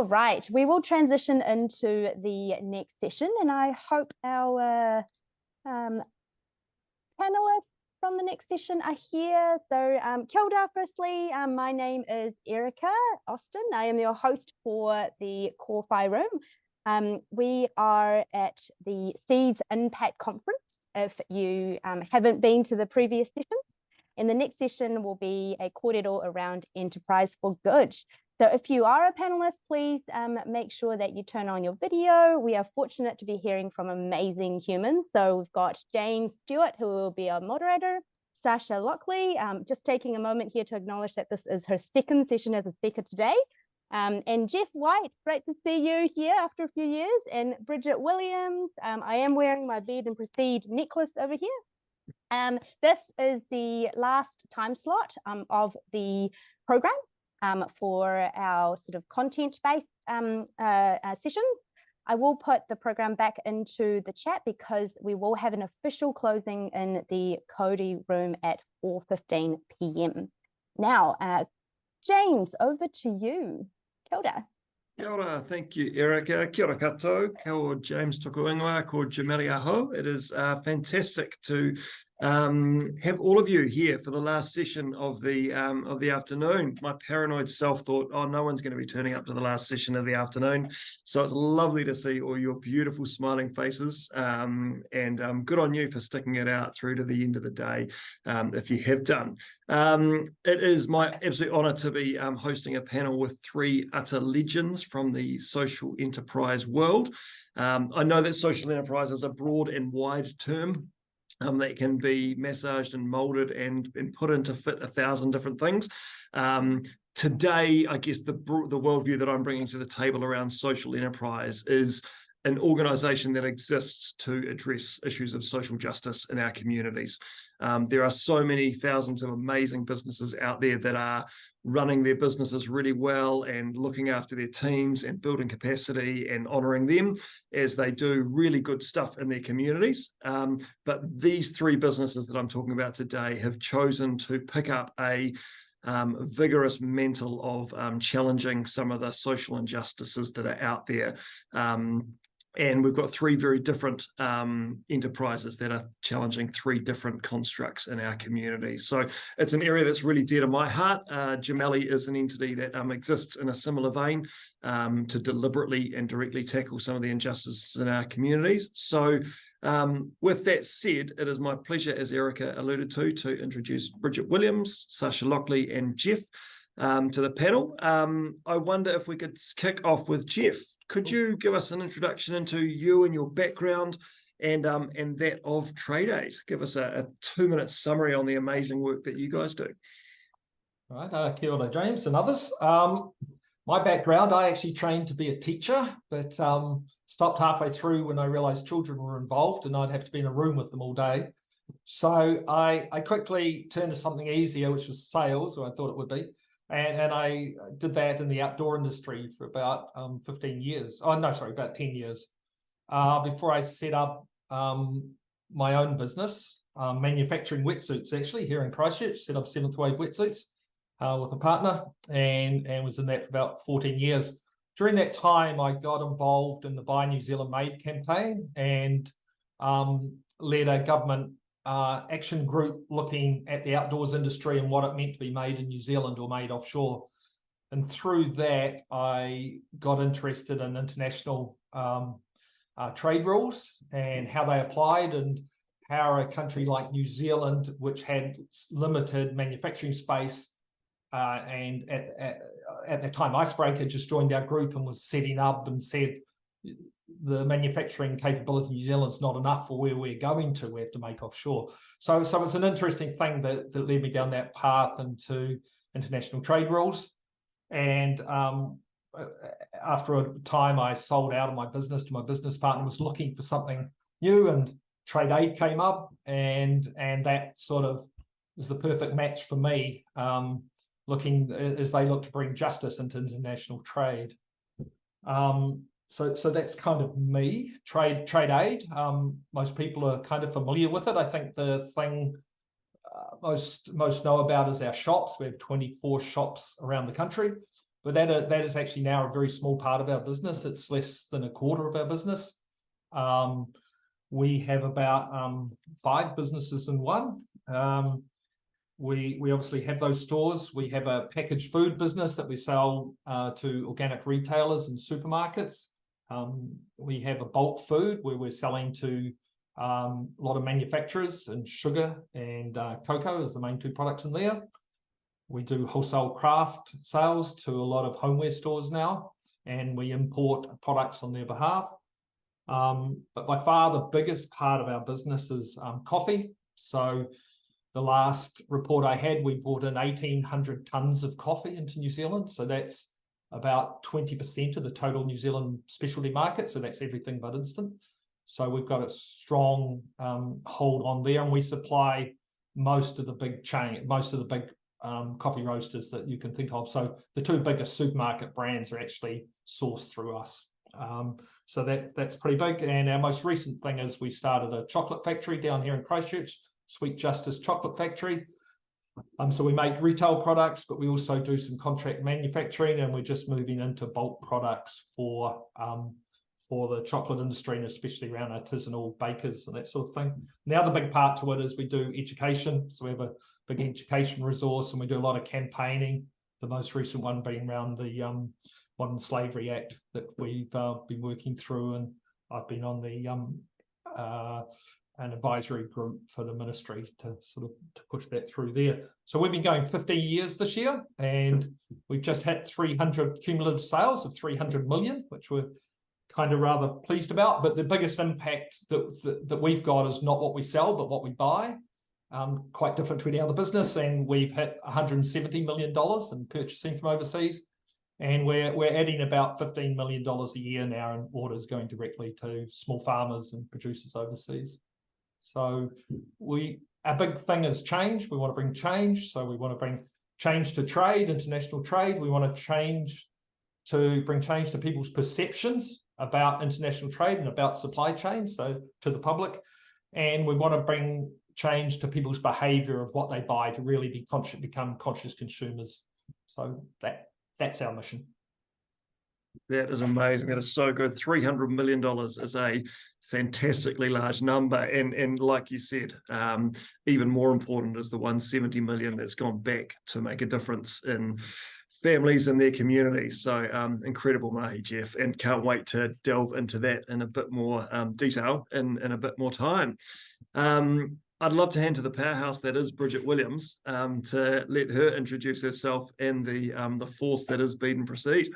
All right, we will transition into the next session, and I hope our panelists from the next session are here. So kia ora, firstly, my name is Erica Austin. I am your host for the Kowhai room. We are at the Seeds Impact Conference, if you haven't been to the previous sessions. And the next session will be a kōrero around enterprise for good. So if you are a panelist, please make sure that you turn on your video. We are fortunate to be hearing from amazing humans. So we've got James Stewart, who will be our moderator, Sasha Lockley, just taking a moment here to acknowledge that this is her second session as a speaker today. And Geoff White, great to see you here after a few years, and Bridget Williams. I am wearing my Bead and Proceed necklace over here. This is the last time slot of the program. For our sort of content-based sessions. I will put the program back into the chat because we will have an official closing in the Cody room at 4:15 p.m. Now, James, over to you. Kia ora. Kia ora, thank you, Erica. Kia ora koutou, ko James tuku ingoa, ko Jameli aho. It is fantastic to have all of you here for the last session of the afternoon. My paranoid self thought, oh, no one's going to be turning up to the last session of the afternoon. So it's lovely to see all your beautiful smiling faces, and good on you for sticking it out through to the end of the day, if you have done. It is my absolute honour to be hosting a panel with three utter legends from the social enterprise world. I know that social enterprise is a broad and wide term. That can be massaged and molded and put into fit 1,000 different things. Today, I guess the worldview that I'm bringing to the table around social enterprise is an organisation that exists to address issues of social justice in our communities. There are so many thousands of amazing businesses out there that are running their businesses really well and looking after their teams and building capacity and honouring them as they do really good stuff in their communities. But these three businesses that I'm talking about today have chosen to pick up a vigorous mantle of challenging some of the social injustices that are out there. And we've got three very different enterprises that are challenging three different constructs in our community. So it's an area that's really dear to my heart. Jameli is an entity that exists in a similar vein to deliberately and directly tackle some of the injustices in our communities. So with that said, it is my pleasure, as Erica alluded to introduce Bridget Williams, Sasha Lockley and Geoff to the panel. I wonder if we could kick off with Geoff. Could you give us an introduction into you and your background and that of Trade Aid? Give us a 2-minute summary on the amazing work that you guys do. All right, kia ora, James and others. My background, I actually trained to be a teacher, but stopped halfway through when I realised children were involved and I'd have to be in a room with them all day. So I quickly turned to something easier, which was sales, or I thought it would be. And I did that in the outdoor industry for about 15 years. Oh, no, sorry, about 10 years. Before I set up my own business, manufacturing wetsuits, actually, here in Christchurch, set up Seventh Wave Wetsuits with a partner and was in that for about 14 years. During that time, I got involved in the Buy New Zealand Made campaign and led a government action group looking at the outdoors industry and what it meant to be made in New Zealand or made offshore. And through that, I got interested in international trade rules and how they applied and how a country like New Zealand, which had limited manufacturing space, and at that time, Icebreaker just joined our group and was setting up and said, the manufacturing capability in New Zealand is not enough for where we're going to. We have to make offshore. So it's an interesting thing that led me down that path into international trade rules. And after a time, I sold out of my business to my business partner, was looking for something new, and Trade Aid came up, and that sort of was the perfect match for me, looking as they look to bring justice into international trade. So that's kind of me. Trade Aid. Most people are kind of familiar with it. I think the thing most know about is our shops. We have 24 shops around the country. but that is actually now a very small part of our business. It's less than a quarter of our business. We have about 5 businesses in one. We obviously have those stores. We have a packaged food business that we sell to organic retailers and supermarkets. We have a bulk food where we're selling to a lot of manufacturers, and sugar and cocoa is the main 2 products in there. We do wholesale craft sales to a lot of homeware stores now, and we import products on their behalf. But by far the biggest part of our business is coffee. So the last report I had, we brought in 1,800 tons of coffee into New Zealand. So that's about 20% of the total New Zealand specialty market. So that's everything but instant. So we've got a strong hold on there, and we supply most of the big coffee roasters that you can think of. So the 2 biggest supermarket brands are actually sourced through us. So that's pretty big. And our most recent thing is we started a chocolate factory down here in Christchurch, Sweet Justice Chocolate Factory. So we make retail products, but we also do some contract manufacturing, and we're just moving into bulk products for the chocolate industry, and especially around artisanal bakers and that sort of thing. The other big part to it is we do education. So we have a big education resource, and we do a lot of campaigning. The most recent one being around the Modern Slavery Act that we've been working through, and I've been on the an advisory group for the ministry to push that through there. So we've been going 15 years this year, and we've just had 300 cumulative sales of 300 million, which we're kind of rather pleased about. But the biggest impact that we've got is not what we sell, but what we buy. Quite different to any other business, and we've hit $170 million in purchasing from overseas, and we're adding about $15 million a year now in orders going directly to small farmers and producers overseas. So our big thing is change. We want to bring change. So we want to bring change to trade, international trade. We want to bring change to people's perceptions about international trade and about supply chains, so to the public. And we want to bring change to people's behavior of what they buy to really become conscious consumers. So that's our mission. That is amazing. That is so good. $300 million is a fantastically large number. And like you said, even more important is the 170 million that's gone back to make a difference in families and their communities. So incredible mahi, Geoff, and can't wait to delve into that in a bit more detail in a bit more time. I'd love to hand to the powerhouse that is Bridget Williams to let her introduce herself and the force that is Bead Proceed.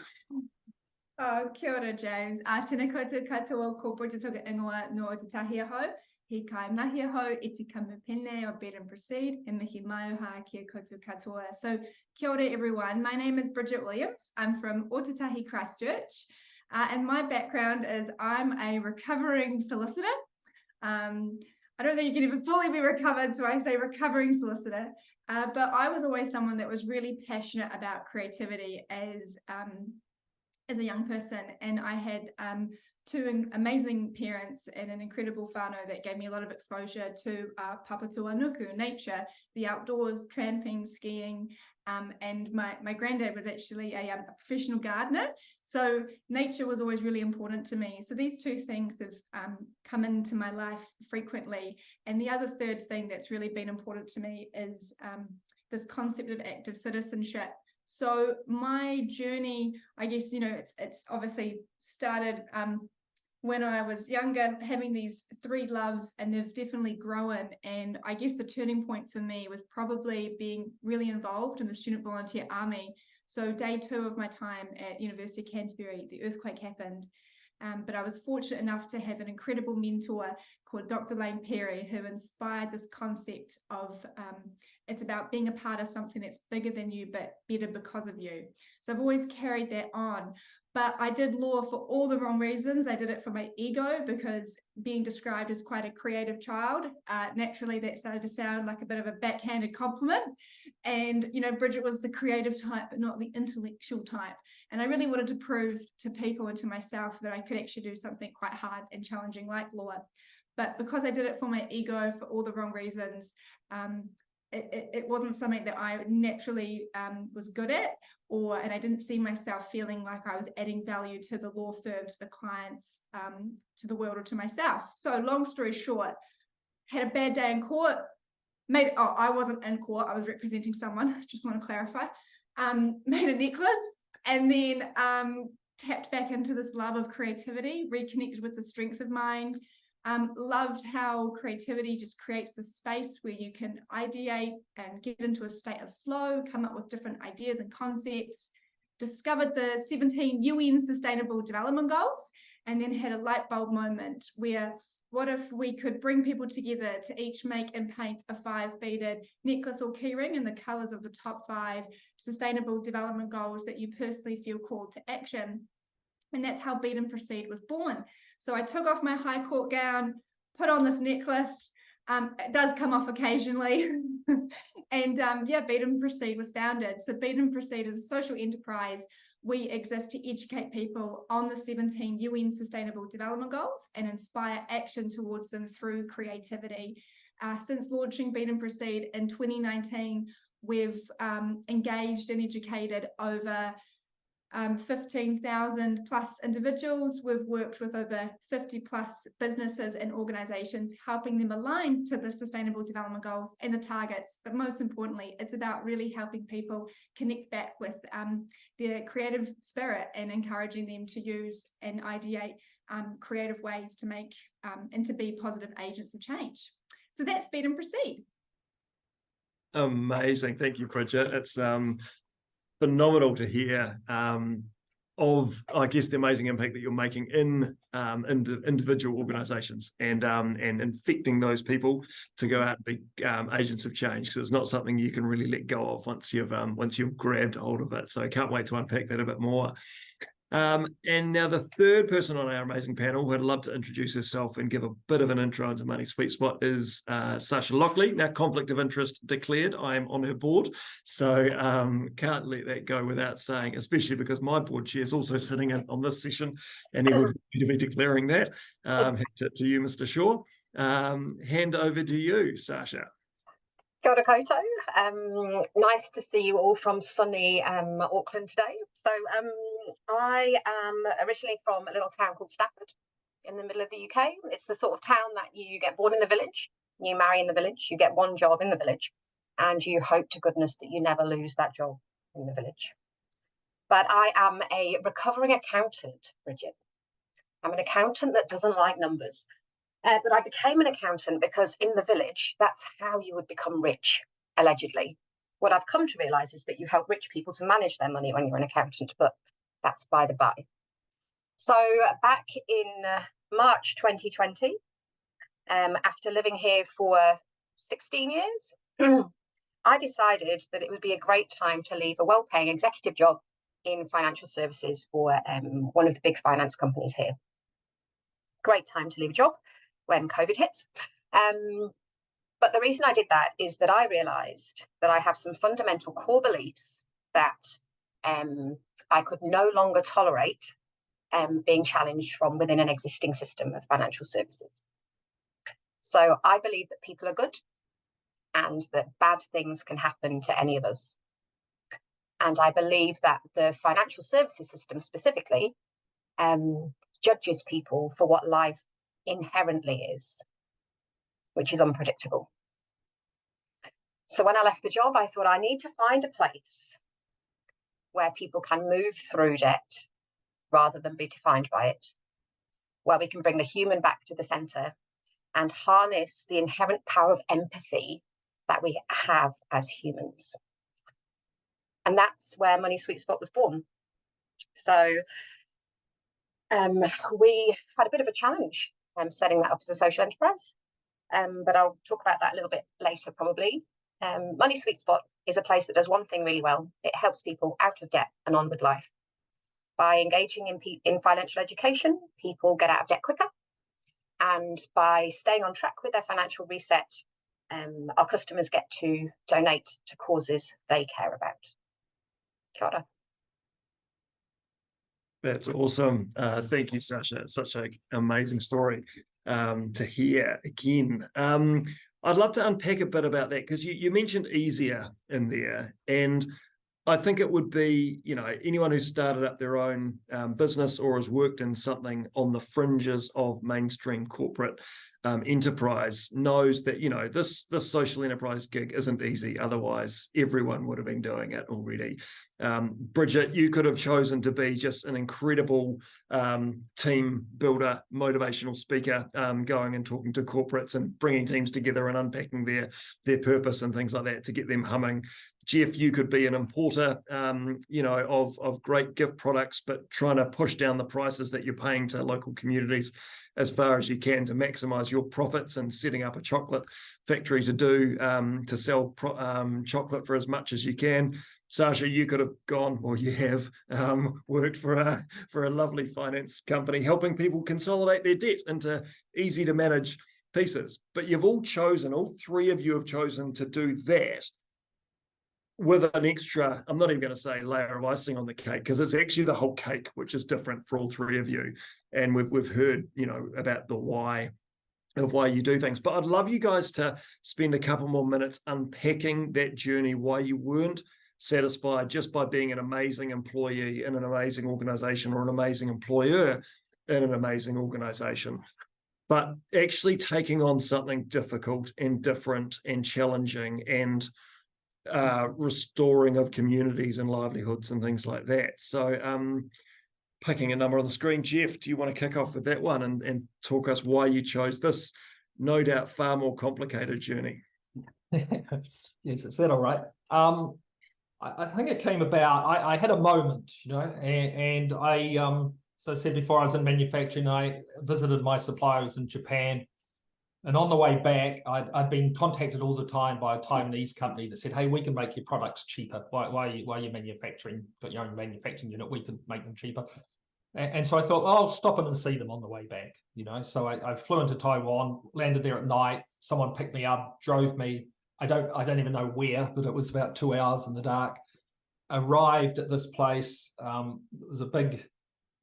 Kia ora, James. Tēnā koutou katoa ko Bridget toka ingoa no te tahi aho. He kai mahi aho iti kamupene o Bead Proceed e mihi mai oha kia koutou katoa. So kia ora, everyone. My name is Bridget Williams. I'm from Ōtautahi, Christchurch. And my background is I'm a recovering solicitor. I don't think you can even fully be recovered, so I say recovering solicitor. But I was always someone that was really passionate about creativity as a young person, and I had 2 amazing parents and an incredible whānau that gave me a lot of exposure to papatua nuku, nature, the outdoors, tramping, skiing, and my granddad was actually a professional gardener, so nature was always really important to me. So these 2 things have come into my life frequently, and the other third thing that's really been important to me is this concept of active citizenship. So my journey, I guess, it's obviously started when I was younger, having these 3 loves, and they've definitely grown. And I guess the turning point for me was probably being really involved in the Student Volunteer Army. So day 2 of my time at University of Canterbury, the earthquake happened. But I was fortunate enough to have an incredible mentor called Dr. Lane Perry, who inspired this concept of it's about being a part of something that's bigger than you, but better because of you. So I've always carried that on. But I did law for all the wrong reasons. I did it for my ego, because being described as quite a creative child, naturally that started to sound like a bit of a backhanded compliment. And, Bridget was the creative type, but not the intellectual type. And I really wanted to prove to people and to myself that I could actually do something quite hard and challenging like law. But because I did it for my ego for all the wrong reasons, it wasn't something that I naturally was good at, and I didn't see myself feeling like I was adding value to the law firm, to the clients, to the world, or to myself. So long story short, had a bad day in court. I wasn't in court, I was representing someone, just want to clarify. Made a necklace, and then tapped back into this love of creativity, reconnected with the strength of mind. Loved how creativity just creates the space where you can ideate and get into a state of flow, come up with different ideas and concepts. Discovered the 17 UN Sustainable Development Goals, and then had a light bulb moment where, what if we could bring people together to each make and paint a 5-beaded necklace or keyring in the colours of the top 5 Sustainable Development Goals that you personally feel called to action? And that's how Bead and Proceed was born. So I took off my high court gown, put on this necklace. It does come off occasionally. And yeah, Bead and Proceed was founded. So Bead and Proceed is a social enterprise. We exist to educate people on the 17 UN Sustainable Development Goals and inspire action towards them through creativity. Since launching Bead and Proceed in 2019, we've engaged and educated over 15,000 plus individuals. We've worked with over 50 plus businesses and organizations, helping them align to the Sustainable Development Goals and the targets. But most importantly, it's about really helping people connect back with their creative spirit and encouraging them to use and ideate creative ways to make and to be positive agents of change. So that's Bead and Proceed. Amazing. Thank you, Bridget. It's phenomenal to hear of, I guess, the amazing impact that you're making in individual organisations and infecting those people to go out and be agents of change, because it's not something you can really let go of once you've grabbed hold of it. So I can't wait to unpack that a bit more. And now the third person on our amazing panel who I'd love to introduce herself and give a bit of an intro into Money Sweetspot is Sasha Lockley. Now, conflict of interest declared. I am on her board, so can't let that go without saying, especially because my board chair is also sitting in on this session, and he would be declaring that. Hand it to you, Mr. Shaw. Hand over to you, Sasha. Kia ora koutou. Nice to see you all from sunny Auckland today. So I am originally from a little town called Stafford in the middle of the UK. It's the sort of town that you get born in the village, you marry in the village, you get one job in the village, and you hope to goodness that you never lose that job in the village. But I am a recovering accountant, Bridget. I'm an accountant that doesn't like numbers. But I became an accountant because in the village, that's how you would become rich, allegedly. What I've come to realise is that you help rich people to manage their money when you're an accountant, but that's by the by. So back in March 2020, after living here for 16 years, I decided that it would be a great time to leave a well-paying executive job in financial services for one of the big finance companies here. Great time to leave a job when COVID hits. But the reason I did that is that I realised that I have some fundamental core beliefs that I could no longer tolerate being challenged from within an existing system of financial services. So I believe that people are good and that bad things can happen to any of us. And I believe that the financial services system specifically judges people for what life inherently is, which is unpredictable. So when I left the job, I thought I need to find a place where people can move through debt rather than be defined by it, where we can bring the human back to the centre and harness the inherent power of empathy that we have as humans. And that's where Money Sweetspot was born. So we had a bit of a challenge setting that up as a social enterprise, but I'll talk about that a little bit later probably. Money Sweetspot is a place that does one thing really well. It helps people out of debt and on with life. By engaging in financial education, people get out of debt quicker, and by staying on track with their financial reset, our customers get to donate to causes they care about. Kia ora. That's awesome. Thank you, Sasha. It's such an amazing story to hear again. I'd love to unpack a bit about that, because you mentioned easier in there, and I think it would be, anyone who started up their own business or has worked in something on the fringes of mainstream corporate enterprise knows that, this social enterprise gig isn't easy. Otherwise, everyone would have been doing it already. Bridget, you could have chosen to be just an incredible team builder, motivational speaker, going and talking to corporates and bringing teams together and unpacking their purpose and things like that to get them humming. Geoff, you could be an importer, of great gift products, but trying to push down the prices that you're paying to local communities as far as you can to maximize your profits, and setting up a chocolate factory to sell chocolate for as much as you can. Sasha, you could have gone, or you have worked for a lovely finance company, helping people consolidate their debt into easy to manage pieces. But you've all three of you have chosen to do that with an extra, I'm not even going to say layer of icing on the cake, because it's actually the whole cake, which is different for all three of you. And we've heard, about the why of why you do things. But I'd love you guys to spend a couple more minutes unpacking that journey, why you weren't satisfied just by being an amazing employee in an amazing organization, or an amazing employer in an amazing organization, but actually taking on something difficult and different and challenging, and restoring of communities and livelihoods and things like that. So picking a number on the screen, Geoff, do you want to kick off with that one and talk us why you chose this, no doubt far more complicated journey? Yes, is that all right? I think it came about, I had a moment, and I, so I said before, I was in manufacturing. I visited my suppliers in Japan. And on the way back, I'd been contacted all the time by a Taiwanese company that said, hey, we can make your products cheaper. Why are you manufacturing, got your own manufacturing unit, we can make them cheaper. And so I thought, I'll stop in and see them on the way back, So I flew into Taiwan, landed there at night. Someone picked me up, drove me. I don't even know where, but it was about 2 hours in the dark. Arrived at this place. It was a big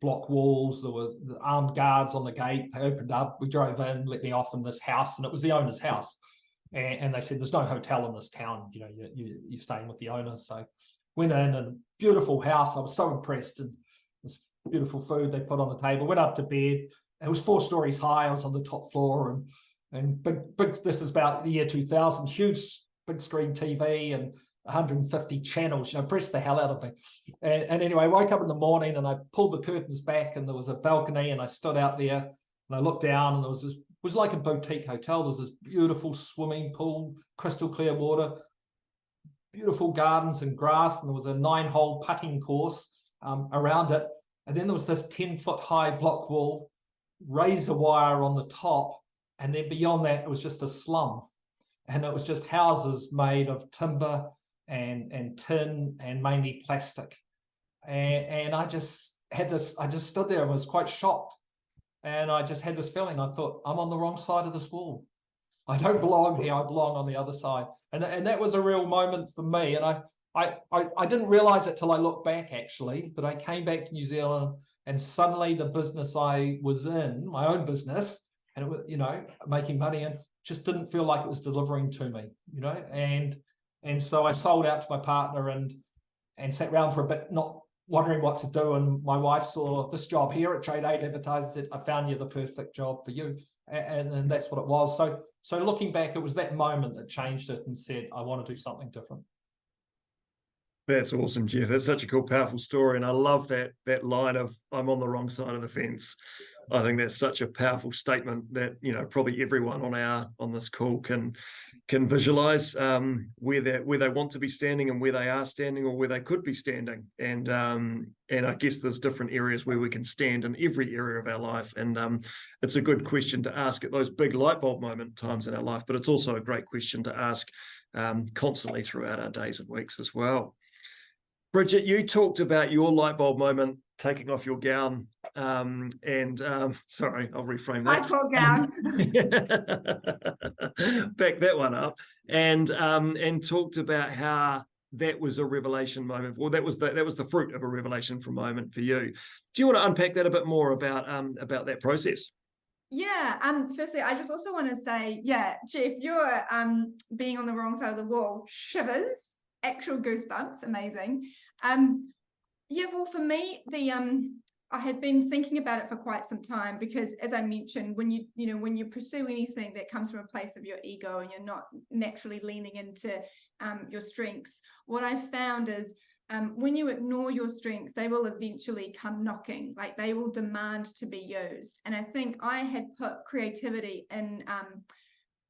block walls. There was the armed guards on the gate. They opened up. We drove in, let me off in this house, and it was the owner's house. And they said, there's no hotel in this town. You're staying with the owner. So went in, and beautiful house. I was so impressed, and this beautiful food they put on the table. Went up to bed. It was 4 stories high. I was on the top floor, and big. This is about the year 2000. Huge big screen TV and 150 channels, pressed the hell out of me. And anyway, I woke up in the morning and I pulled the curtains back, and there was a balcony, and I stood out there and I looked down, and there was this, it was like a boutique hotel. There was this beautiful swimming pool, crystal clear water, beautiful gardens and grass, and there was a 9-hole putting course around it. And then there was this 10-foot high block wall, razor wire on the top, and then beyond that it was just a slum. And it was just houses made of timber and tin and mainly plastic. And I just stood there and was quite shocked. And I just had this feeling, I thought, I'm on the wrong side of this wall. I don't belong here, I belong on the other side. And that was a real moment for me. And I didn't realize it till I looked back, actually, but I came back to New Zealand, and suddenly the business I was in, my own business, and it was, making money, and just didn't feel like it was delivering to me, and so I sold out to my partner and sat around for a bit, not wondering what to do. And my wife saw this job here at Trade 8 advertised and said, I found you the perfect job for you. And that's what it was. So looking back, it was that moment that changed it and said, I want to do something different. That's awesome, Geoff. That's such a cool, powerful story. And I love that line of, I'm on the wrong side of the fence. I think that's such a powerful statement that, probably everyone on this call can visualize where they want to be standing and where they are standing, or where they could be standing. And I guess there's different areas where we can stand in every area of our life. And it's a good question to ask at those big light bulb moment times in our life, but it's also a great question to ask constantly throughout our days and weeks as well. Bridget, you talked about your light bulb moment, taking off your gown, sorry, I'll reframe that. I call gown. Back that one up, and talked about how that was a revelation moment. Well, that was the fruit of a revelation from moment for you. Do you want to unpack that a bit more about that process? Yeah, firstly, I just also want to say, yeah, Geoff, you're being on the wrong side of the wall. Shivers, actual goosebumps, amazing. Yeah, well, for me, I had been thinking about it for quite some time because, as I mentioned, when you pursue anything that comes from a place of your ego and you're not naturally leaning into your strengths, what I found is when you ignore your strengths, they will eventually come knocking, like they will demand to be used. And I think I had put creativity in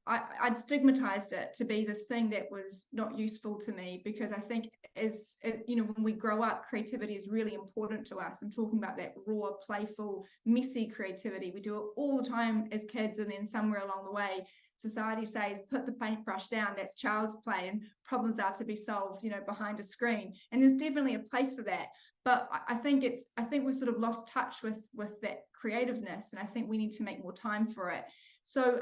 I'd stigmatized it to be this thing that was not useful to me, because I think when we grow up, creativity is really important to us. I'm talking about that raw, playful, messy creativity. We do it all the time as kids, and then somewhere along the way, society says, put the paintbrush down, that's child's play, and problems are to be solved, behind a screen. And there's definitely a place for that. But I think we've sort of lost touch with that creativeness, and I think we need to make more time for it. So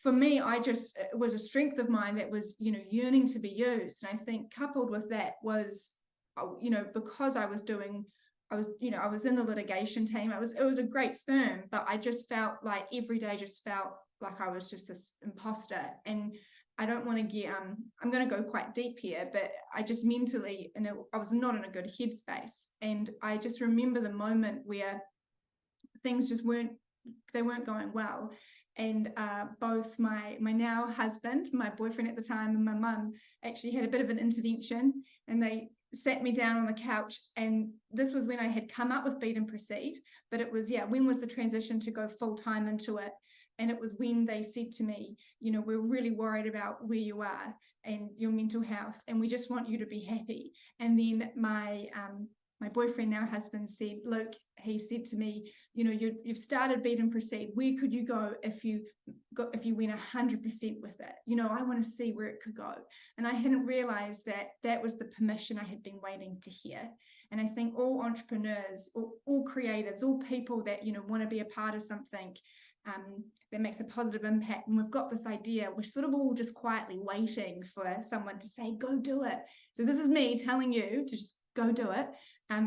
for me, it was a strength of mine that was, yearning to be used. And I think coupled with that was, because I was in the litigation team. It was a great firm, but I just felt like every day like I was just this imposter. And I don't want to get, I'm going to go quite deep here, but I just mentally, I was not in a good headspace. And I just remember the moment where things just weren't going well. And both my now husband, my boyfriend at the time, and my mum actually had a bit of an intervention, and they sat me down on the couch. And this was when I had come up with Bead and Proceed, but it was, when was the transition to go full time into it? And it was when they said to me, we're really worried about where you are and your mental health, and we just want you to be happy. And then my boyfriend, now husband, said, Luke, he said to me, you've started Bead and Proceed. Where could you go if you went 100% with it? I want to see where it could go. And I hadn't realized that was the permission I had been waiting to hear. And I think all entrepreneurs, all creatives, all people that, want to be a part of something that makes a positive impact, and we've got this idea, we're sort of all just quietly waiting for someone to say, go do it. So this is me telling you to just go do it.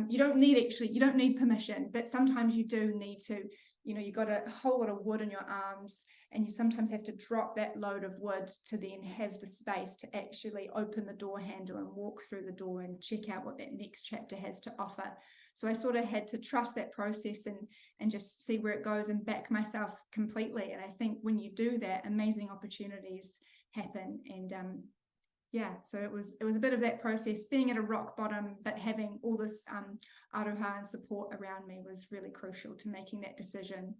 You don't need permission, but sometimes you do need to, you've got a whole lot of wood in your arms, and you sometimes have to drop that load of wood to then have the space to actually open the door handle and walk through the door and check out what that next chapter has to offer. So I sort of had to trust that process and just see where it goes and back myself completely. And I think when you do that, amazing opportunities happen. And so it was a bit of that process, being at a rock bottom, but having all this aroha and support around me was really crucial to making that decision.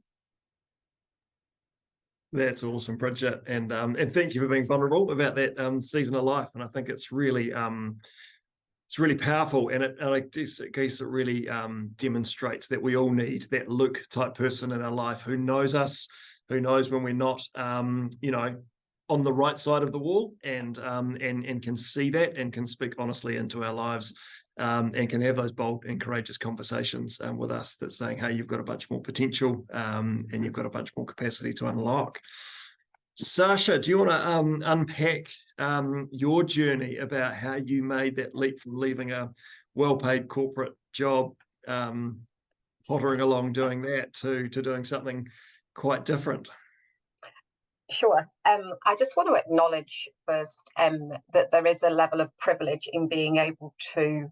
That's awesome, Bridget, and thank you for being vulnerable about that season of life. And I think it's really powerful, and I guess it really demonstrates that we all need that Luke type person in our life who knows us, who knows when we're not, on the right side of the wall, and can see that and can speak honestly into our lives, and can have those bold and courageous conversations with us that's saying, hey, you've got a bunch more potential, and you've got a bunch more capacity to unlock. Sasha, do you want to unpack your journey about how you made that leap from leaving a well-paid corporate job, pottering along doing that, to doing something quite different? Sure. I just want to acknowledge first that there is a level of privilege in being able to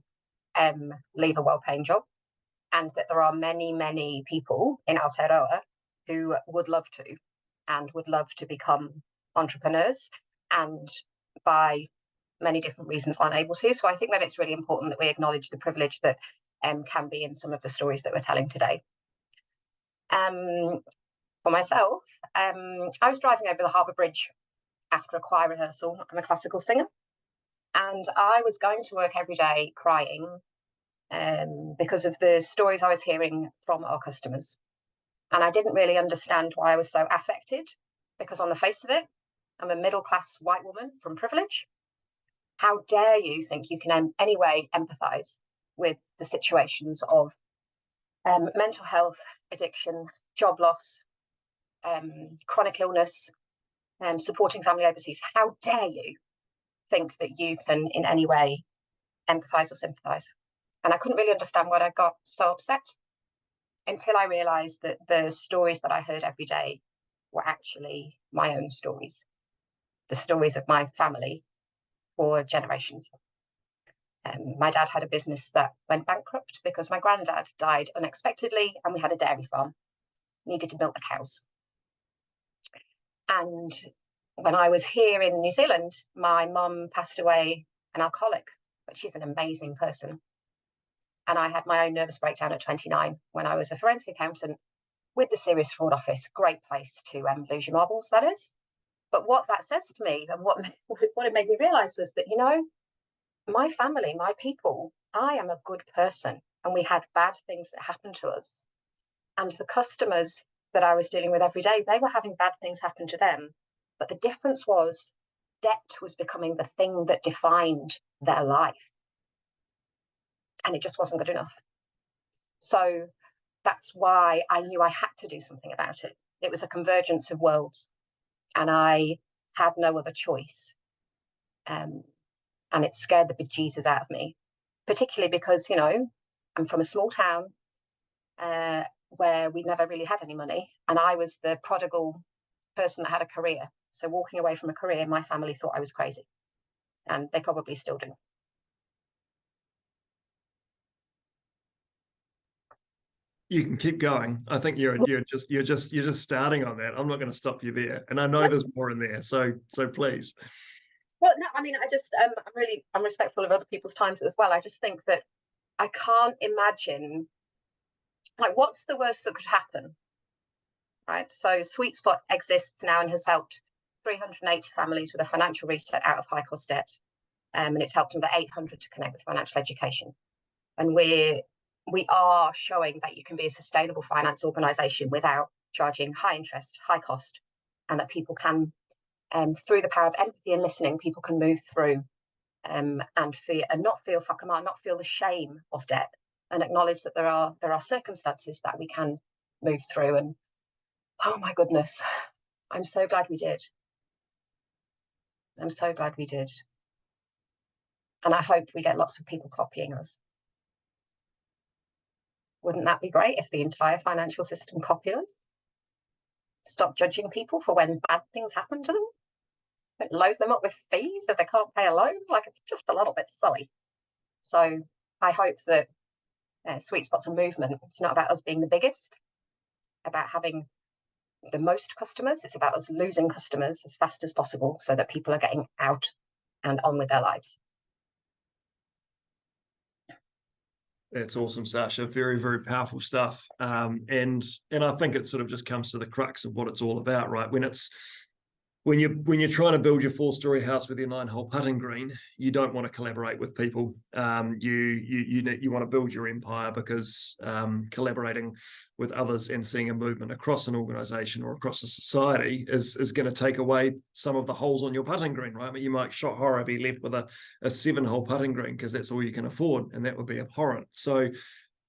leave a well-paying job, and that there are many, many people in Aotearoa who would love to and would love to become entrepreneurs, and by many different reasons aren't able to. So I think that it's really important that we acknowledge the privilege that can be in some of the stories that we're telling today. For myself, I was driving over the Harbour Bridge after a choir rehearsal. I'm a classical singer, and I was going to work every day crying because of the stories I was hearing from our customers. And I didn't really understand why I was so affected, because on the face of it, I'm a middle-class white woman from privilege. How dare you think you can in any way empathise with the situations of mental health, addiction, job loss, chronic illness, supporting family overseas? How dare you think that you can in any way empathise or sympathise? And I couldn't really understand why I got so upset. until I realized that the stories that I heard every day were actually my own stories, the stories of my family for generations. My dad had a business that went bankrupt because my granddad died unexpectedly, and we had a dairy farm, needed to milk the cows. And when I was here in New Zealand, my mum passed away an alcoholic, but she's an amazing person. And I had my own nervous breakdown at 29 when I was a forensic accountant with the Serious Fraud Office. Great place to lose your marbles, that is. But what that says to me, and what it made me realize, was that, you know, my family, my people, I am a good person, and we had bad things that happened to us. And the customers that I was dealing with every day, they were having bad things happen to them. But the difference was debt was becoming the thing that defined their life. And it just wasn't good enough. So that's why I knew I had to do something about it. It was a convergence of worlds, and I had no other choice. And it scared the bejesus out of me, particularly because, you know, I'm from a small town where we never really had any money, and I was the prodigal person that had a career. So walking away from a career, my family thought I was crazy, and they probably still do. You can keep going. I think you're just starting on that. I'm not going to stop you there, and I know there's more in there. So please. Well, no, I mean, I'm respectful of other people's times as well. I just think that I can't imagine, like, what's the worst that could happen, right? So Sweetspot exists now and has helped 380 families with a financial reset out of high cost debt, and it's helped another 800 to connect with financial education. And we are showing that you can be a sustainable finance organisation without charging high interest, high cost, and that people can, through the power of empathy and listening, people can move through and not feel not feel the shame of debt, and acknowledge that there are circumstances that we can move through. And oh my goodness, I'm so glad we did. I'm so glad we did. And I hope we get lots of people copying us. Wouldn't that be great if the entire financial system copied us? Stop judging people for when bad things happen to them. Don't load them up with fees if they can't pay a loan. Like, it's just a little bit silly. So I hope that Sweetspot's a movement. It's not about us being the biggest, about having the most customers. It's about us losing customers as fast as possible so that people are getting out and on with their lives. That's awesome, Sasha. Very, very powerful stuff. And I think it sort of just comes to the crux of what it's all about, right? When you're trying to build your 4-story house with your 9-hole putting green, you don't want to collaborate with people. You want to build your empire, because collaborating with others and seeing a movement across an organisation or across a society is going to take away some of the holes on your putting green, right? But you might shot horror be left with a 7-hole putting green because that's all you can afford, and that would be abhorrent. So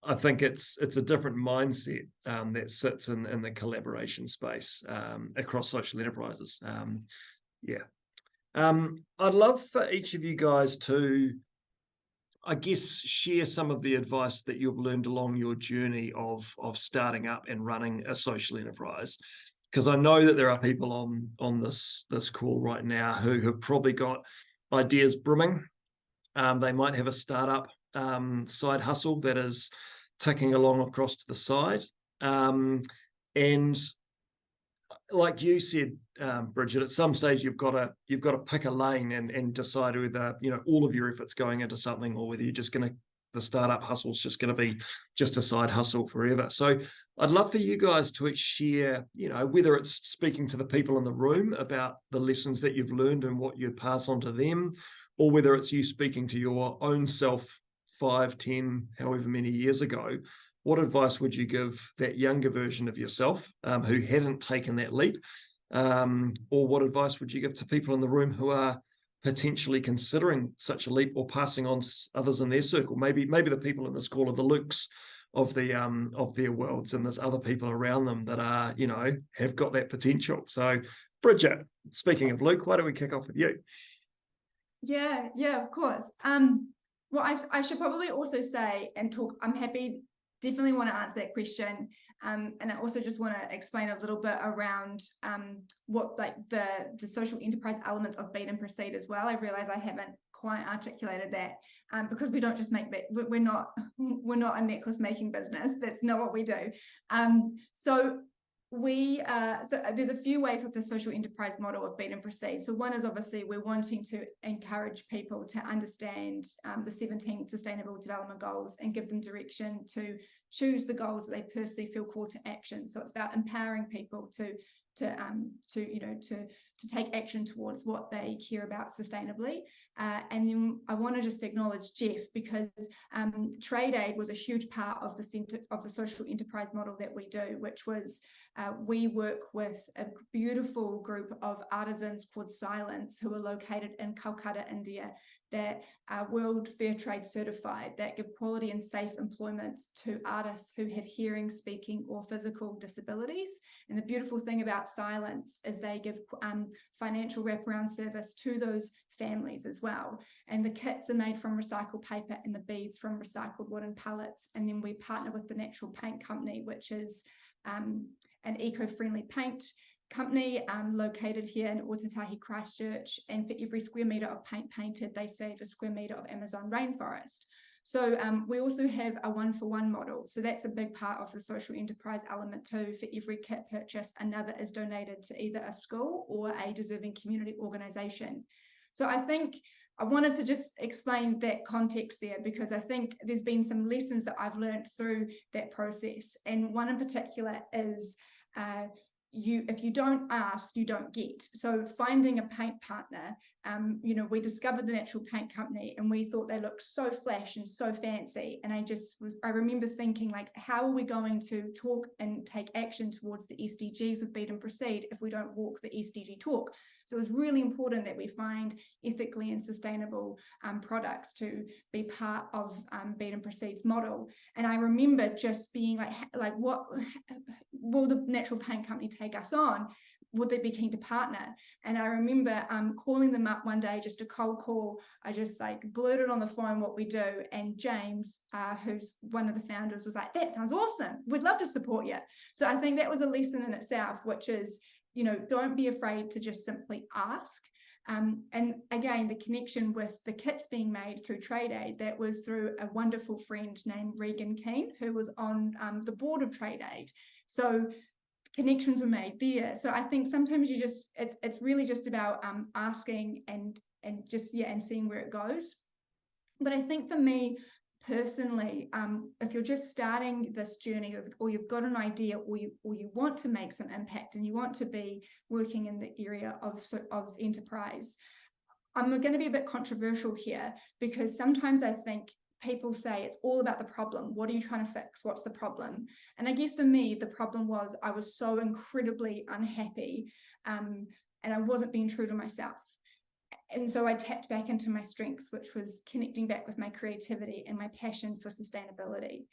I think it's a different mindset that sits in the collaboration space across social enterprises. I'd love for each of you guys to, I guess, share some of the advice that you've learned along your journey of starting up and running a social enterprise. Because I know that there are people on this call right now who have probably got ideas brimming. They might have a startup side hustle that is ticking along across to the side. And like you said, Bridget, at some stage you've got to pick a lane and decide whether, you know, all of your efforts going into something, or whether you're just going to, the startup hustle is just going to be just a side hustle forever. So I'd love for you guys to share, you know, whether it's speaking to the people in the room about the lessons that you've learned and what you'd pass on to them, or whether it's you speaking to your own self 5, 10, however many years ago. What advice would you give that younger version of yourself who hadn't taken that leap? Or what advice would you give to people in the room who are potentially considering such a leap, or passing on to others in their circle? Maybe the people in this call are the Lukes of their worlds, and there's other people around them that are, you know, have got that potential. So Bridget, speaking of Luke, why don't we kick off with you? Yeah, of course. Well, I should probably also say and talk, I'm happy definitely want to answer that question. And I also just want to explain a little bit around what like the social enterprise elements of Bead and Proceed as well. I realize I haven't quite articulated that because we don't just make that, we're not a necklace making business. That's not what we do. So there's a few ways with the social enterprise model of Bead and Proceed. So one is obviously we're wanting to encourage people to understand the 17 Sustainable Development Goals and give them direction to choose the goals that they personally feel called to action. So it's about empowering people to take action towards what they care about sustainably. And then I want to just acknowledge Geoff, because trade aid was a huge part of the social enterprise model that we do, which was we work with a beautiful group of artisans called Silence, who are located in Calcutta, India, that are World Fair Trade certified, that give quality and safe employment to artists who have hearing, speaking, or physical disabilities. And the beautiful thing about Silence is they give financial wraparound service to those families as well. And the kits are made from recycled paper and the beads from recycled wooden pallets. And then we partner with the Natural Paint Company, which is an eco-friendly paint company located here in Otatahi, Christchurch, and for every square metre of paint painted, they save a square metre of Amazon rainforest. So we also have a one-for-one model. So that's a big part of the social enterprise element too. For every kit purchase, another is donated to either a school or a deserving community organisation. So I think I wanted to just explain that context there, because I think there's been some lessons that I've learned through that process. And one in particular is if you don't ask, you don't get. So finding a paint partner, we discovered the Natural Paint Company and we thought they looked so flash and so fancy. And I remember thinking, like, how are we going to talk and take action towards the SDGs with Bead and Proceed if we don't walk the SDG talk? So it's really important that we find ethically and sustainable products to be part of Bead and Proceed's model. And I remember just being like, what will the Natural Paint Company take us on? Would they be keen to partner? And I remember calling them up one day, just a cold call. I just blurted on the phone what we do. And James, who's one of the founders, was like, that sounds awesome. We'd love to support you. So I think that was a lesson in itself, which is, don't be afraid to just simply ask. And again, the connection with the kits being made through Trade Aid, that was through a wonderful friend named Regan Keane, who was on the board of Trade Aid. So connections were made there. So I think sometimes it's really just about asking and seeing where it goes. But I think for me personally, if you're just starting this journey or you've got an idea or you want to make some impact and you want to be working in the area of enterprise, I'm going to be a bit controversial here, because sometimes I think people say it's all about the problem. What are you trying to fix? What's the problem? And I guess for me, the problem was I was so incredibly unhappy and I wasn't being true to myself. And so I tapped back into my strengths, which was connecting back with my creativity and my passion for sustainability.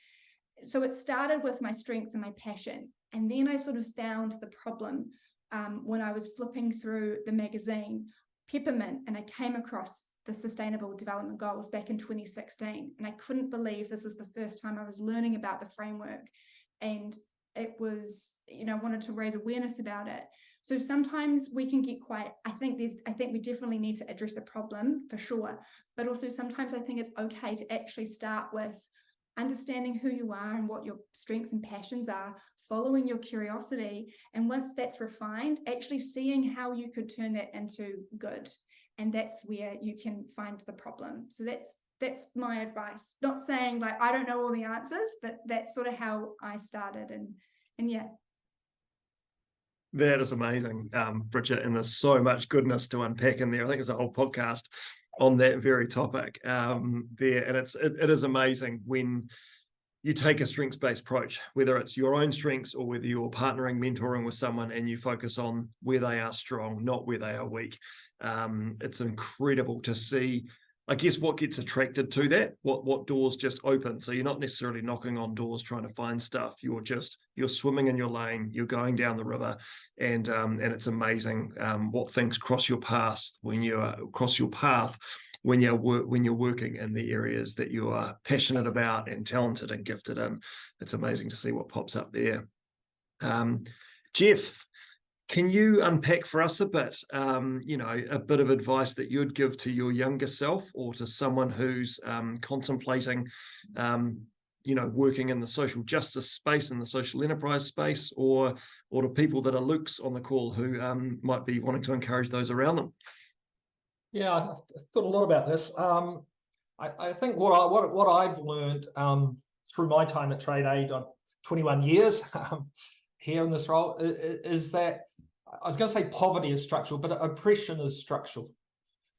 So it started with my strengths and my passion. And then I sort of found the problem when I was flipping through the magazine Peppermint, and I came across the Sustainable Development Goals back in 2016. And I couldn't believe this was the first time I was learning about the framework. And it was, I wanted to raise awareness about it. So sometimes we can get quite, I think we definitely need to address a problem for sure. But also sometimes I think it's okay to actually start with understanding who you are and what your strengths and passions are, following your curiosity. And once that's refined, actually seeing how you could turn that into good. And that's where you can find the problem. So that's my advice. Not saying I don't know all the answers, but that's sort of how I started. And yeah. That is amazing, Bridget, and there's so much goodness to unpack in there. I think it's a whole podcast on that very topic there, and it is amazing when you take a strengths-based approach, whether it's your own strengths or whether you're partnering, mentoring with someone, and you focus on where they are strong, not where they are weak. It's incredible to see, I guess, what gets attracted to that, what doors just open. So you're not necessarily knocking on doors trying to find stuff. You're swimming in your lane, you're going down the river, and it's amazing what things cross your path when you cross your path when you're working in the areas that you are passionate about and talented and gifted in. It's amazing to see what pops up there. Geoff, can you unpack for us a bit, a bit of advice that you'd give to your younger self, or to someone who's contemplating, working in the social justice space, in the social enterprise space, or to people that are Luke's on the call who might be wanting to encourage those around them? Yeah, I've thought a lot about this. I think what I've learned through my time at Trade Aid, 21 years here in this role, is that I was going to say poverty is structural, but oppression is structural.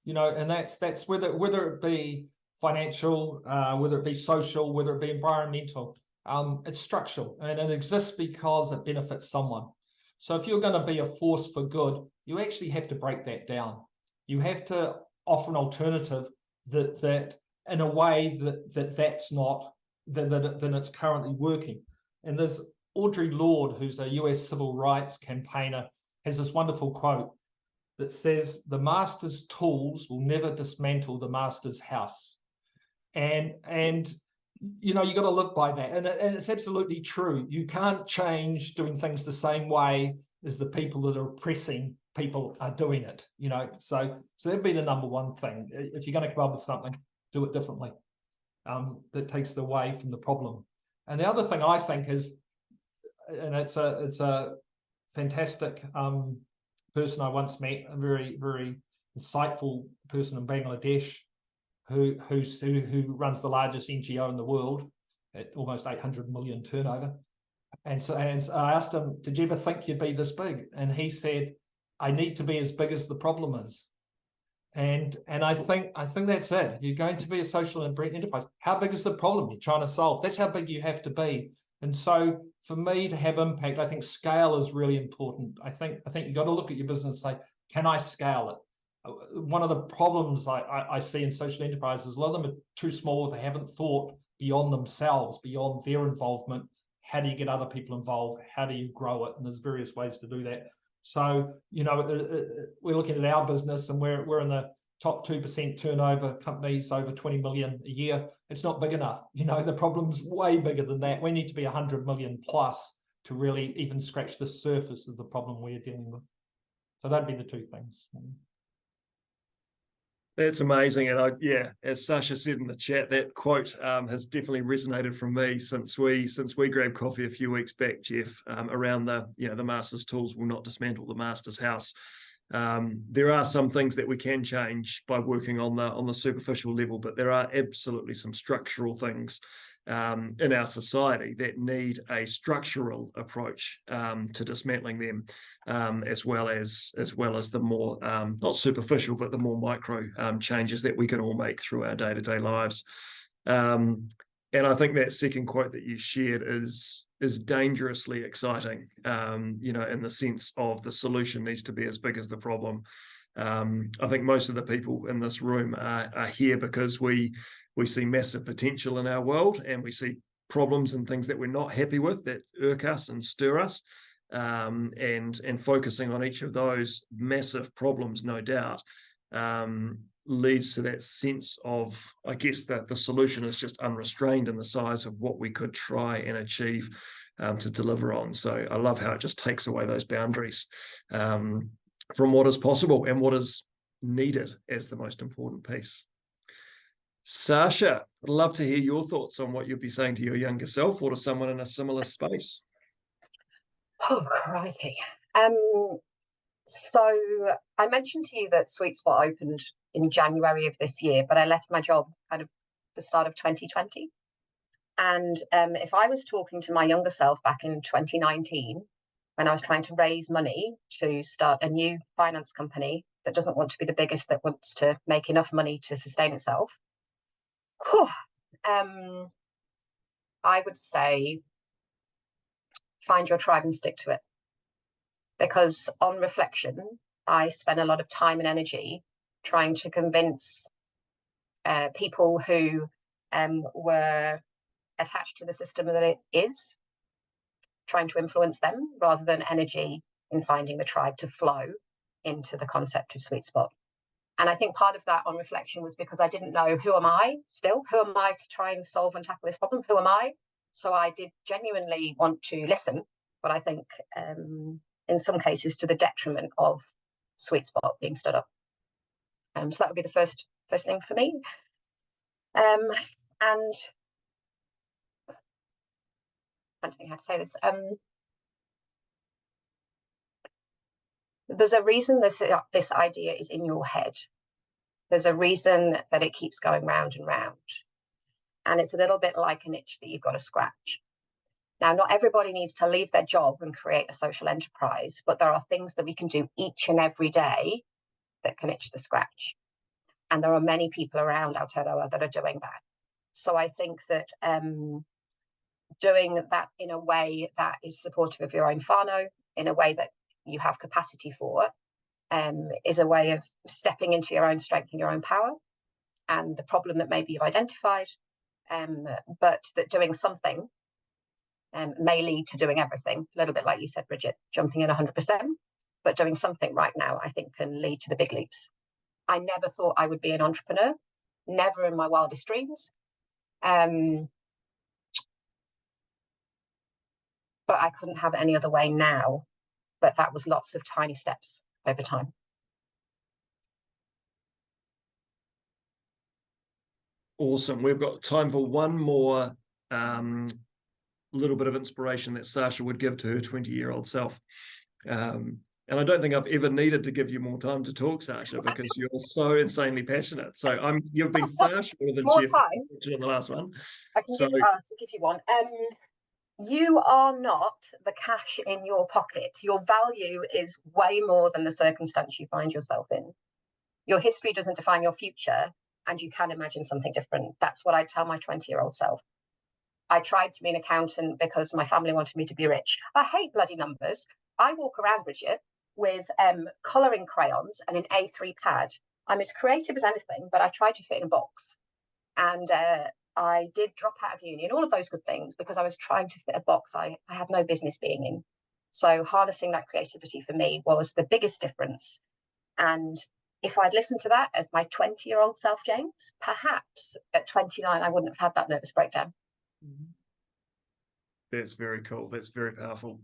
And that's whether it be financial, whether it be social, whether it be environmental, it's structural, and it exists because it benefits someone. So if you're going to be a force for good, you actually have to break that down. You have to offer an alternative that in a way that's not than it's currently working. And there's Audre Lorde, who's a US civil rights campaigner, has this wonderful quote that says, "The master's tools will never dismantle the master's house." And you got to live by that. And it's absolutely true. You can't change doing things the same way as the people that are oppressing people are doing it, So that'd be the number one thing. If you're going to come up with something, do it differently. That takes it away from the problem. And the other thing I think is, and it's a fantastic person I once met, a very, very insightful person in Bangladesh, who runs the largest NGO in the world at almost 800 million turnover. And I asked him, "Did you ever think you'd be this big?" And he said, "I need to be as big as the problem is." And I think that's it. If you're going to be a social enterprise, how big is the problem you're trying to solve? That's how big you have to be. And so for me to have impact, I think scale is really important. I think you've got to look at your business and say, can I scale it? One of the problems I see in social enterprises, a lot of them are too small. They haven't thought beyond themselves, beyond their involvement. How do you get other people involved? How do you grow it? And there's various ways to do that. So, we're looking at our business, and we're in the top 2% turnover companies, over 20 million a year. It's not big enough. The problem's way bigger than that. We need to be 100 million plus to really even scratch the surface of the problem we're dealing with. So that'd be the two things. That's amazing. And as Sasha said in the chat, that quote has definitely resonated from me since we grabbed coffee a few weeks back, Geoff, around the master's tools will not dismantle the master's house. There are some things that we can change by working on the superficial level, but there are absolutely some structural things in our society that need a structural approach to dismantling them, as well as the more not superficial, but the more micro changes that we can all make through our day-to-day lives. And I think that second quote that you shared is dangerously exciting, in the sense of the solution needs to be as big as the problem. I think most of the people in this room are here because we see massive potential in our world, and we see problems and things that we're not happy with that irk us and stir us, and focusing on each of those massive problems, no doubt, leads to that sense of, I guess, that the solution is just unrestrained in the size of what we could try and achieve to deliver on. So I love how it just takes away those boundaries from what is possible and what is needed as the most important piece. Sasha, I'd love to hear your thoughts on what you'd be saying to your younger self or to someone in a similar space. Oh, crikey. So I mentioned to you that Sweetspot opened in January of this year, but I left my job kind of the start of 2020. And if I was talking to my younger self back in 2019, when I was trying to raise money to start a new finance company that doesn't want to be the biggest, that wants to make enough money to sustain itself, I would say find your tribe and stick to it. Because on reflection, I spent a lot of time and energy trying to convince people who were attached to the system that it is, trying to influence them rather than energy in finding the tribe to flow into the concept of Sweetspot. And I think part of that on reflection was because I didn't know who am I to try and solve and tackle this problem? Who am I? So I did genuinely want to listen, but I think in some cases to the detriment of Sweetspot being stood up. So that would be the first thing for me. And I'm trying to think how to say this. There's a reason this idea is in your head. There's a reason that it keeps going round and round. And it's a little bit like an itch that you've got to scratch. Now, not everybody needs to leave their job and create a social enterprise, but there are things that we can do each and every day that can itch the scratch. And there are many people around Aotearoa that are doing that. So I think that doing that in a way that is supportive of your own whānau, in a way that you have capacity for, is a way of stepping into your own strength and your own power and the problem that maybe you've identified, but that doing something may lead to doing everything, a little bit like you said, Bridget, jumping in 100%, but doing something right now, I think, can lead to the big leaps. I never thought I would be an entrepreneur, never in my wildest dreams. But I couldn't have it any other way now. But that was lots of tiny steps over time. Awesome. We've got time for one more little bit of inspiration that Sasha would give to her 20-year-old self. And I don't think I've ever needed to give you more time to talk, Sasha, because you're so insanely passionate. So you've been far shorter than Geoff in the last one. I can give you one. You are not the cash in your pocket. Your value is way more than the circumstance you find yourself in. Your history doesn't define your future, and you can imagine something different. That's what I tell my 20-year-old self. I tried to be an accountant because my family wanted me to be rich. I hate bloody numbers. I walk around, Bridget, with colouring crayons and an A3 pad. I'm as creative as anything, but I try to fit in a box. And I did drop out of uni and all of those good things because I was trying to fit a box I had no business being in. So harnessing that creativity for me was the biggest difference. And if I'd listened to that as my 20-year-old self, James, perhaps at 29, I wouldn't have had that nervous breakdown. That's very cool. That's very powerful.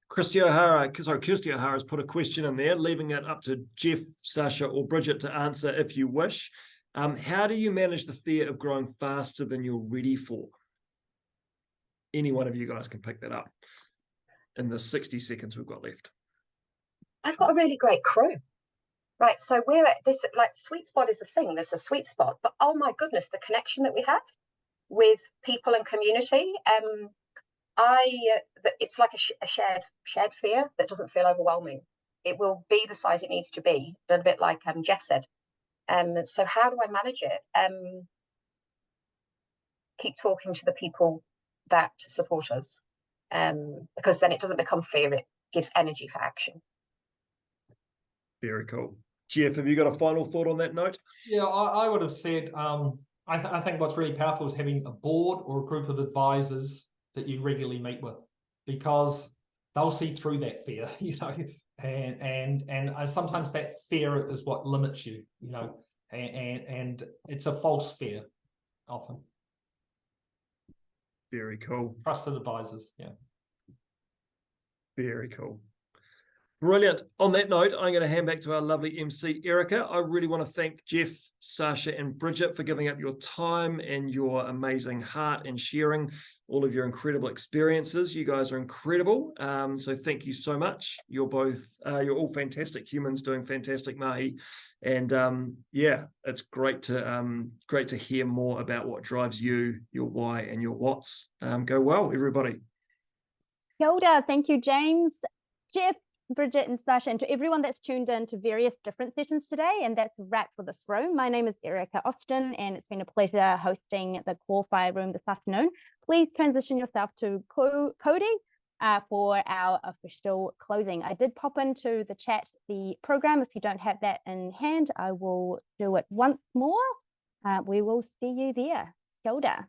Kirsty O'Hara has put a question in there, leaving it up to Geoff, Sasha, or Bridget to answer if you wish. How do you manage the fear of growing faster than you're ready for? Any one of you guys can pick that up in the 60 seconds we've got left. I've got a really great crew. Right, so we're at this, like, Sweetspot is the thing, there's a sweet spot, but oh my goodness, the connection that we have with people and community, it's like a shared fear that doesn't feel overwhelming. It will be the size it needs to be, a little bit like Geoff said. So how do I manage it? Keep talking to the people that support us, because then it doesn't become fear, it gives energy for action. Very cool. Geoff, have you got a final thought on that note? Yeah, I would have said, I think what's really powerful is having a board or a group of advisors that you regularly meet with, because they'll see through that fear, you know, and sometimes that fear is what limits you, you know, and it's a false fear often. Very cool. Trusted advisors, yeah. Very cool. Brilliant. On that note, I'm going to hand back to our lovely MC, Erica. I really want to thank Geoff, Sasha, and Bridget for giving up your time and your amazing heart and sharing all of your incredible experiences. You guys are incredible. So thank you so much. You're all fantastic humans doing fantastic mahi. And yeah, it's great to hear more about what drives you, your why, and your what's. Go well, everybody. Kia ora. Thank you, James, Geoff, Bridget, and Sasha, and to everyone that's tuned in to various different sessions today. And that's a wrap for this room. My name is Erica Austin, and it's been a pleasure hosting the Kowhai room this afternoon. Please transition yourself to Cody for our official closing. I did pop into the chat the program. If you don't have that in hand, I will do it once more. We will see you there. Kia ora.